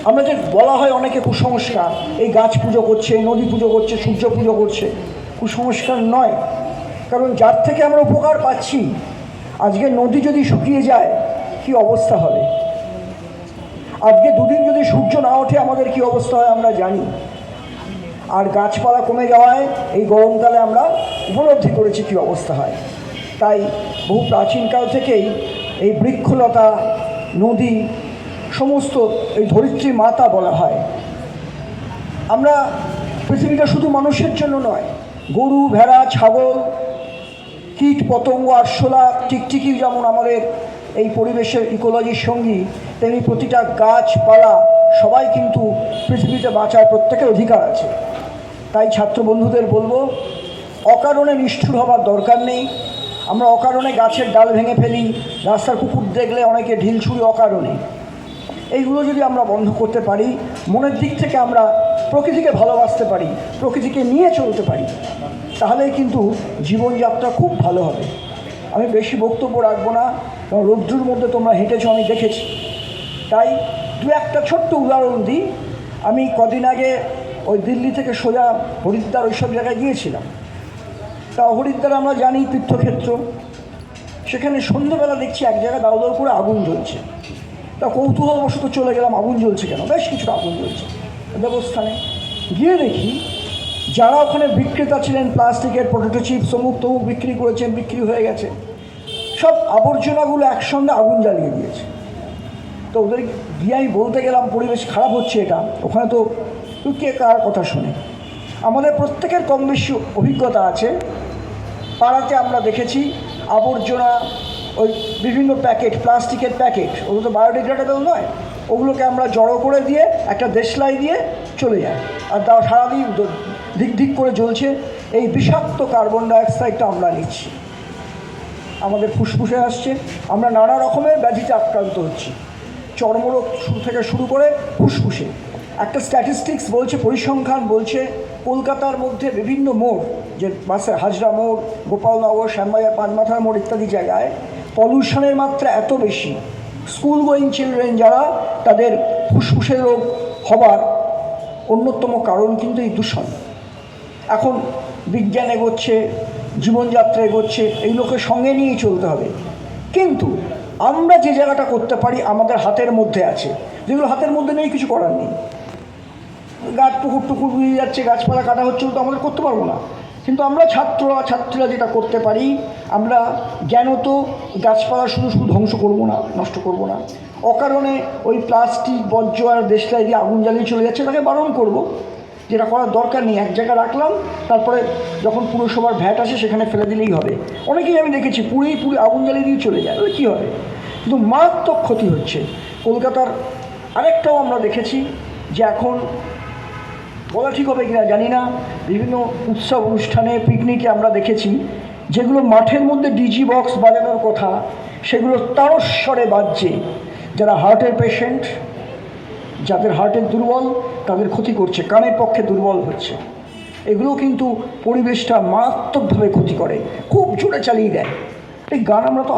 আমরা যে বলা হয় অনেকে কুসংস্কার, এই গাছ পুজো করছে, নদী পুজো করছে, সূর্য পুজো করছে, কুসংস্কার নয়। কারণ যার থেকে আমরা উপকার পাচ্ছি, আজকে নদী যদি শুকিয়ে যায় কি অবস্থা হবে, আজকে দুদিন যদি সূর্য না ওঠে আমাদের কি অবস্থা হয় আমরা জানি। আর গাছপালা কমে যাওয়ায় এই গরমকালে আমরা উপলব্ধি করেছি কী অবস্থা হয়। তাই বহু প্রাচীনকাল থেকেই এই বৃক্ষলতা, নদী, সমস্ত এই ধরিত্রী মাতা বলা হয়। আমরা পৃথিবীটা শুধু মানুষের জন্য নয়, গরু, ভেড়া, ছাগল, কীট পতঙ্গ, আরশোলা, টিকটিকি যেমন আমাদের এই পরিবেশের ইকোলজির সঙ্গী, তেমনি প্রতিটা গাছপালা সবাই কিন্তু পৃথিবীতে বাঁচার প্রত্যেকের অধিকার আছে। তাই ছাত্র বন্ধুদের বলবো, অকারণে নিষ্ঠুর হবার দরকার নেই। আমরা অকারণে গাছের ডাল ভেঙে ফেলি, রাস্তার কুকুর দেখলে অনেকে ঢিল ছুঁড়ি অকারণে। এইগুলো যদি আমরা বন্ধ করতে পারি, মনের দিক থেকে আমরা প্রকৃতিকে ভালোবাসতে পারি, প্রকৃতিকে নিয়ে চলতে পারি, তাহলেই কিন্তু জীবনযাত্রা খুব ভালো হবে। আমি বেশি বক্তব্য রাখবো না, কারণ রৌদ্রের মধ্যে তোমরা হেঁটেছো, আমি দেখেছি। তাই দু একটা ছোট্ট উদাহরণ দিই। আমি কদিন আগে ওই দিল্লি থেকে সোজা হরিদ্বার ওইসব জায়গায় গিয়েছিলাম। তা হরিদ্বার আমরা জানি তীর্থক্ষেত্র। সেখানে সন্ধ্যেবেলা দেখছি এক জায়গায় দাউ দাউ করে আগুন জ্বলছে। তা কৌতূহলবশত চলে গেলাম, আগুন জ্বলছে কেন, বেশ কিছুটা আগুন জ্বলছে দেবস্থানে। গিয়ে দেখি যারা ওখানে বিক্রেতা ছিলেন, প্লাস্টিকের পটেটো চিপস অমুক তমুক বিক্রি করেছেন, বিক্রি হয়ে গেছে, সব আবর্জনাগুলো একসঙ্গে আগুন জ্বালিয়ে দিয়েছে। তো ওদের গিয়ে আমি বলতে গেলাম পরিবেশ খারাপ হচ্ছে এটা, ওখানে তো কে কার কথা শুনে। আমাদের প্রত্যেকের কম বেশি অভিজ্ঞতা আছে। পাড়াতে আমরা দেখেছি আবর্জনা, ওই বিভিন্ন প্যাকেট, প্লাস্টিকের প্যাকেট, ওগুলো তো বায়োডিগ্রেডেবল নয়, ওগুলোকে আমরা জড়ো করে দিয়ে একটা দেশলাই দিয়ে চলে যায়, আর তাও সারাদিন দিক দিক করে জ্বলছে। এই বিষাক্ত কার্বন ডাইঅক্সাইডটা আমরা নিচ্ছি, আমাদের ফুসফুসে আসছে, আমরা নানা রকমের ব্যাধিতে আক্রান্ত হচ্ছি, চর্মরোগ থেকে শুরু করে ফুসফুসে। একটা স্ট্যাটিস্টিক্স বলছে, পরিসংখ্যান বলছে, কলকাতার মধ্যে বিভিন্ন মোড়, যে বাসের হাজরা মোড়, গোপালনগর, শ্যামবাজার, পাঁচমাথার মোড় ইত্যাদি জায়গায় পলিউশনের মাত্রা এত বেশি, স্কুল গোয়িং চিলড্রেন যারা, তাদের ফুসফুসের রোগ হবার অন্যতম কারণ কিন্তু এই দূষণ। এখন বিজ্ঞান এগোচ্ছে, জীবনযাত্রা এগোচ্ছে, এইগুলোকে সঙ্গে নিয়েই চলতে হবে। কিন্তু আমরা যে জায়গাটা করতে পারি আমাদের হাতের মধ্যে আছে, যেগুলো হাতের মধ্যে নেই কিছু করার নেই। গাছ পুকুর টুকুর বুঝে যাচ্ছে, গাছপালা কাটা হচ্ছে, তো আমাদের করতে পারবো না। কিন্তু আমরা ছাত্রীরা যেটা করতে পারি, আমরা জ্ঞানত গাছপালা শুধু শুধু ধ্বংস করবো না, নষ্ট করব না। অকারণে ওই প্লাস্টিক বর্জ্য আর দেশলাই দিয়ে আগুন জ্বালিয়ে চলে যাচ্ছে, তাকে বারণ করব, যেটা করার দরকার নেই। এক জায়গায় রাখলাম, তারপরে যখন পুরসভার ভ্যাট আসে সেখানে ফেলে দিলেই হবে। অনেকেই আমি দেখেছি পুড়ে আগুন জ্বালিয়ে দিয়ে চলে যায়, ওই কী হবে, কিন্তু মারাত্মক ক্ষতি হচ্ছে। কলকাতার আরেকটাও আমরা দেখেছি যে এখন বলা ঠিক হবে কিনা জানি না, বিভিন্ন উৎসব অনুষ্ঠানে, পিকনিকে আমরা দেখেছি যেগুলো মাঠের মধ্যে ডিজি বক্স বাজানোর কথা, সেগুলো তারস্বরে বাজছে। যারা হার্টের পেশেন্ট, যাদের হার্টের দুর্বল, তাদের ক্ষতি করছে, কানের পক্ষে দুর্বল হচ্ছে। এগুলো কিন্তু পরিবেশটা মারাত্মকভাবে ক্ষতি করে, খুব জোরে চালিয়ে দেয়। এই গান আমরা তো